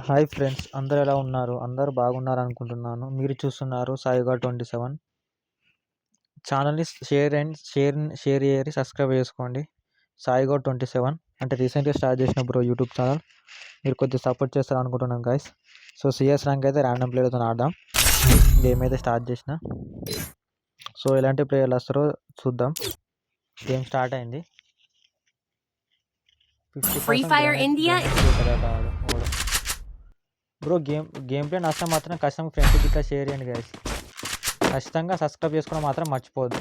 Hi friends, అందరూ ఎలా ఉన్నారు? అందరూ బాగున్నారు అనుకుంటున్నాను. మీరు చూస్తున్నారు సాయిగా 27. ఛానల్ని షేర్ చేయరి, సబ్స్క్రైబ్ చేసుకోండి. సాయిగా 27 అంటే రీసెంట్గా స్టార్ట్ చేసిన బ్రో యూట్యూబ్ ఛానల్. మీరు కొద్దిగా సపోర్ట్ చేస్తారు అనుకుంటున్నాను గైస్. సో సిఎస్ ర్యాంక్ అయితే ర్యాండమ్ ప్లేయర్తో ఆడదాం. గేమ్ అయితే స్టార్ట్ చేసిన. సో ఎలాంటి ప్లేయర్లు వస్తారో చూద్దాం. గేమ్ స్టార్ట్ అయింది. Free Fire India. Bro game play నష్టం మాత్రం ఖచ్చితంగా ఫ్రెండ్స్కి ఇట్లా షేర్ చేయండి గైస్. ఖచ్చితంగా సబ్స్క్రైబ్ చేసుకోవడం మాత్రం మర్చిపోవద్దు.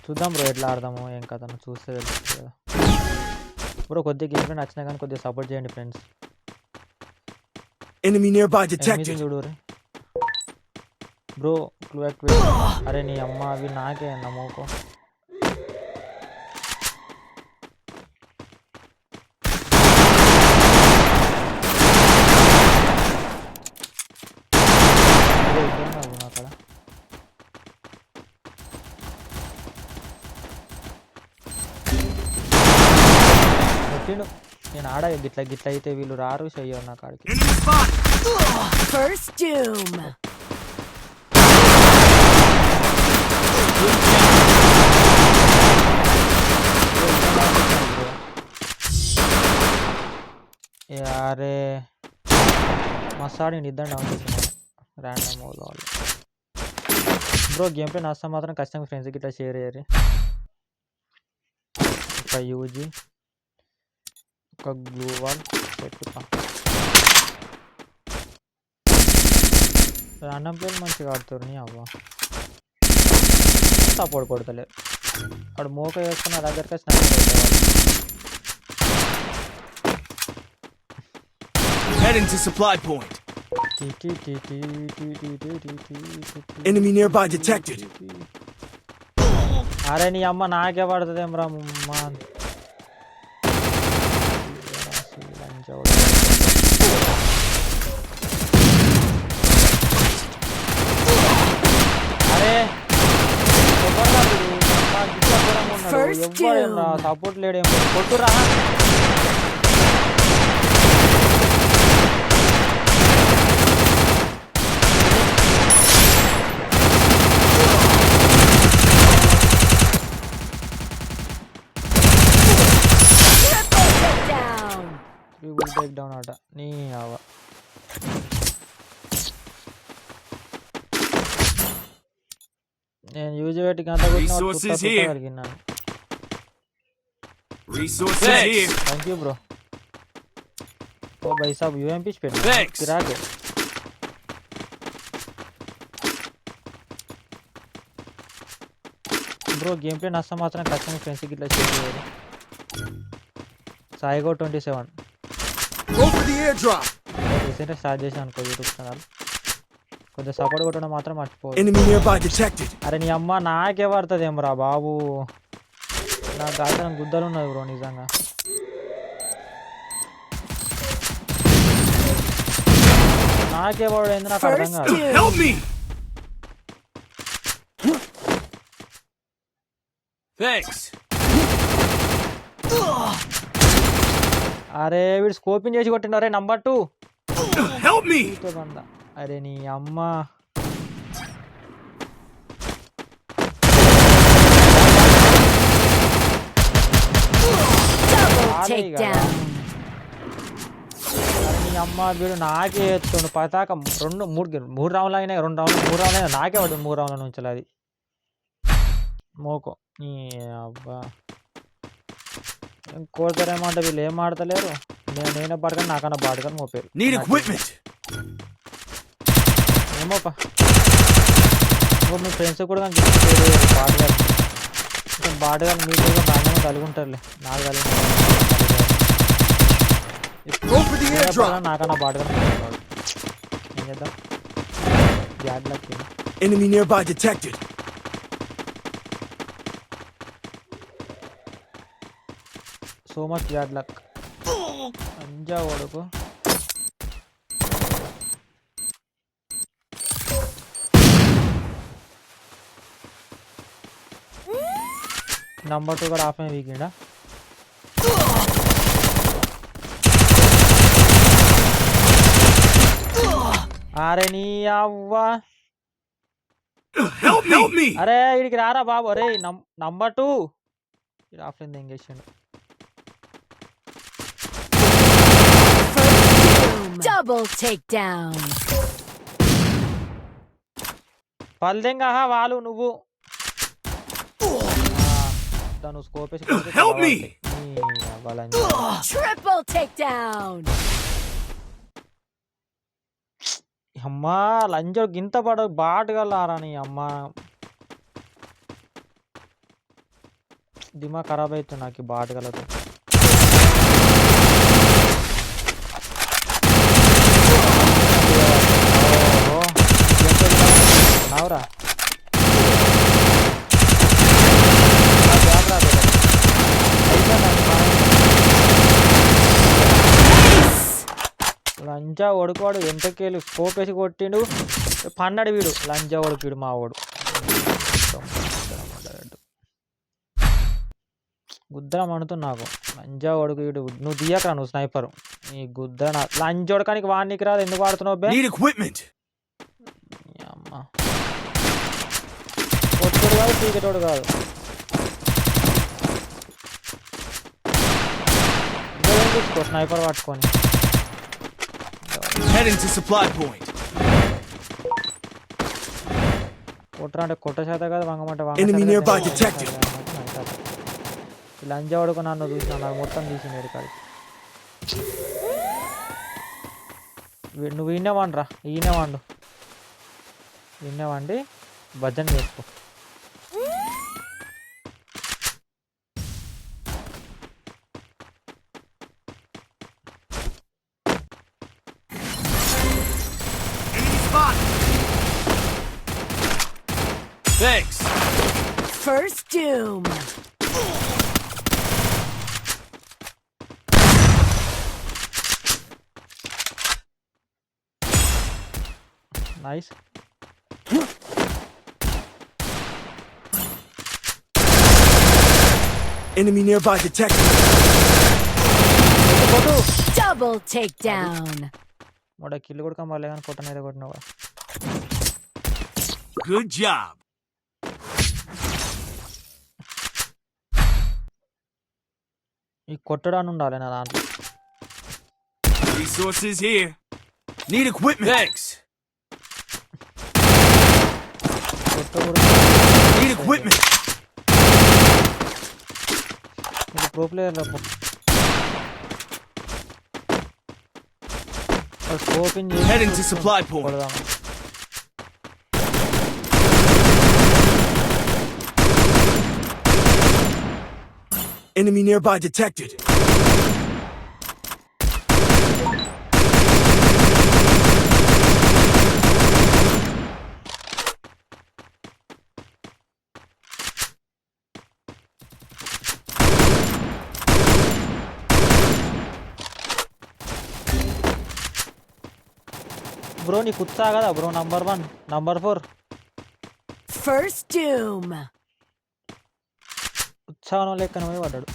చూద్దాం బ్రో ఎట్లా ఆడదాము, ఏం కథ చూస్తే తెలుస్తుంది కదా బ్రో. కొద్దిగా గేమ్ ప్లే నచ్చినా కానీ కొద్దిగా సపోర్ట్ చేయండి ఫ్రెండ్స్. చూడు బ్రో క్లూ యాక్టివేట్. అరే నీ అమ్మ, అవి నాకే నమ్మకం. అక్కడ పెట్టిండు. నేను ఆడ గిట్ల అయితే వీళ్ళు రారు చెయ్యరు నా కాడికి. అరే మసాడి నిద్ర డౌన్ చేసిన ర్యాండమ్ వాళ్ళు బ్రో. గేమ్ ప్లే నష్టం మాత్రం ఖచ్చితంగా ఫ్రెండ్స్కి ఇట్లా షేర్ చేయరు. ఒక యూజీ, ఒక గ్లూ వాల్ పెట్టుతా. ర్యాండమ్ ప్లేయర్ మంచిగా ఆడుతారు. నీ అవ్వ సపోర్ట్ కొడతలేరు. అక్కడ మోక వేసుకున్న దగ్గరికి snap Heading to supply point. Enemy nearby detected. అరే నీ అమ్మ నాకే పడుతుందేం రా అమ్మ. అరే ఎవరేం రా సపోర్ట్ లేడేం కొట్టురా. బ్రేక్ డౌన్ ఆట నీ అవ. నేను యూజ్ పెట్టి గంట కలిగినాను. Thank you bro. ఓ భాయ్ సాబ్ యూఎంపీ పెట్టాకే బ్రో. గేమ్ ప్లే నష్టం మాత్రం ఖచ్చితంగా ఫ్రెండ్స్కి ఇట్లా షేర్ చేయాలి. సాయిగో 27 రీసెంట్గా స్టార్ట్ చేసాను అనుకో యూట్యూబ్ ఛానల్. కొంచెం సపోర్ట్ కొట్టడం మాత్రం మర్చిపోదు. అరే నీ అమ్మ నాకే పడుతుంది ఏమరా బాబు. నాకు కాల్సిన గుద్దలు ఉన్నది బ్రో నిజంగా. నాకే పడేంది నాకు అర్థం కాదు. అరే వీడు స్కోపింగ్ చేసి కొట్టిండు. అరే నంబర్ 2. అరే నీ అమ్మ. అరే నీ అమ్మ వీడు నాకే ఎత్తుండు పతాకం. మూడు రౌండ్లు అయినాయి. 2 రౌండ్లు 3 రౌండ్లు అయినా నాకే పడుతుంది. 3 రౌండ్ల నుంచి అది మోకో. నీ అబ్బా కోరుతారేమో అంటే వీళ్ళు ఏం ఆడతలేరు. నేనే పడగా నాకన్నా బాడుగా మోపారు. ఏమోపా మీ ఫ్రెండ్స్ కూడా బాడుగా మీకు కూడా బాగా కలిగి ఉంటారులే. నాకు కలిగి నాకన్నా బాడుగా ఏం చేద్దాం. Bad luck. So much bad luck. అంజా కొడుకు. నంబర్ 2 కూడా హాఫ్ వీకిండా. అరే నీ అవ్వ, Help me! అరే వీడికి రారా బాబు. అరే నంబర్ 2 ఇది ఆఫ్లైన్ ఎంగేసిండు. Double takedown. పల్దెంగా వాళ్ళు నువ్వు నువ్వు స్కోప్ వేసి Help me! Triple takedown. అమ్మా లంజోడు గింత పడ బాటగలారా నీ అమ్మ. దిమా ఖరాబ్ అవుతుంది నాకు బాటగలతో. అవురా లంజా ఒడుకోడు ఎంతకేళ్ళు స్కోప్ వేసి కొట్టిండు. పన్నడు వీడు లంజా ఒడుకుడు మా వాడు. గుద్దరం అనుతుంది నాకు లంజా ఒడుకు వీడు. నువ్వు తీయకరా నువ్వు స్నైపరు. నీ గుద్దర లంజోడకానికి వాడికి రాదు. ఎందుకు వాడుతున్నావు బే? Need equipment. అమ్మ కొట్టుడు కాదు తీగటోడు కాదు. తీసుకో స్నైపర్ పట్టుకొని. Heading to supply point. కొట్టరా అంటే కొట్ట చేత కాదు, వంగమంటే Enemy nearby detected. లంజా వాడుకో నన్ను చూసిన నాకు మొత్తం తీసిండు కాడికి. నువ్వు ఈయనే వండరా, ఈయనే వండు, ఈయనే వండి భజన చేసుకో. Thanks. First doom. Nice. Enemy nearby detected. Double takedown. వాడు కిల్లు కూడా కమ్మాలి కానీ కొట్టనైతే కొట్టినావా. Good job. ఈ కొట్టడాన్ని ఉండాలి నా దాంట్లో. Resources here. Need equipment. Thanks. Need equipment. Pro player scoping Heading to supply point. కొడదాము. Enemy nearby detected. Bro నీకు ఉత్సా కదా bro. Number 1 number 4 First doom. ఉత్సాహం లెక్కన పోయి పడ్డాడు.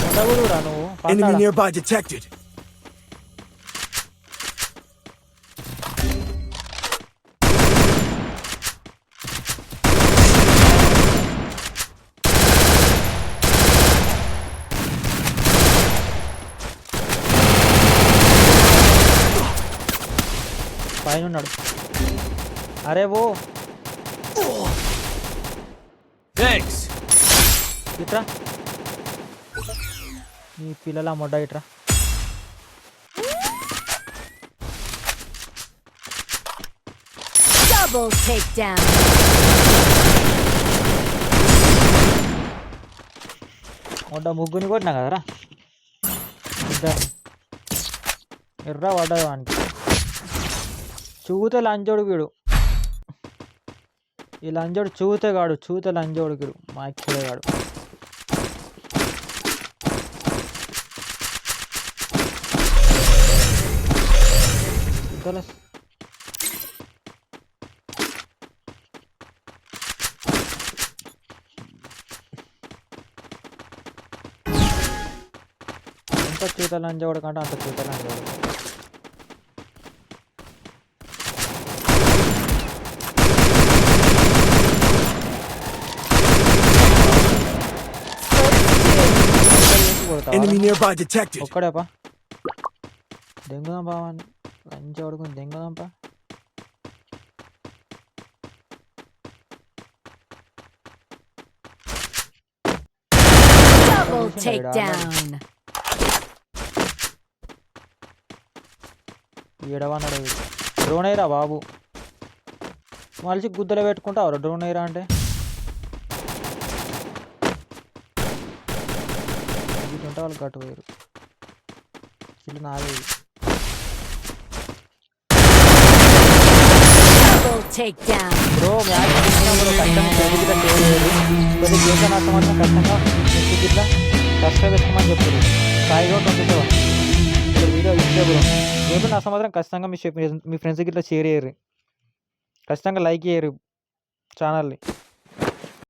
ఉండకూడదురా నువ్వు. Enemy nearby detected. పైన ఉన్నాడు. అరే ఓ Thanks. ఇట్రా నీ పిల్లల మొడ్డ ఇట్రా. Double takedown. మొడ్డ ముగ్గుని కొట్టినా కదరా. ఎర్ర పడ్డది వానికి. చూతే లంజోడు వీడు. ఈ లంజోడు చూతే లంజోడు వీడు మా గాడు. గుద్దల ఎంత చీతలు అంజవాడు కంటే అంత చీతలు అంజవాడు. Enemy nearby detected. ఒక్కడేపా దెంగుదాం బావాన్ని లంచ్ పడుకుని దెంగుదాంపా. Double takedown. ఏడవన్నాడు డ్రోన్ అయ్యరా బాబు మలిచి గుద్దలో పెట్టుకుంటావు డ్రోన్ అయ్యరా అంటే. ఇటుంటే వాళ్ళు గట్టు పోయారు ఇల్లు నాలుగు. Double takedown. Bro match bro కష్టంగా పెద్దగిట్లా చేయలేదు కొద్దిగా చేసిన అర్థం మాత్రం కష్టంగా పెద్దగిట్లా కష్టం పెట్టుకోమని చెప్పారు. సాయిగా 27 ఇప్పుడు వీడియో ఇచ్చే బ్రో ఏదో నా మాత్రం ఖచ్చితంగా మీ ఫ్రెండ్స్కి ఇట్లా షేర్ చేయరు, ఖచ్చితంగా లైక్ చేయరు ఛానల్ని.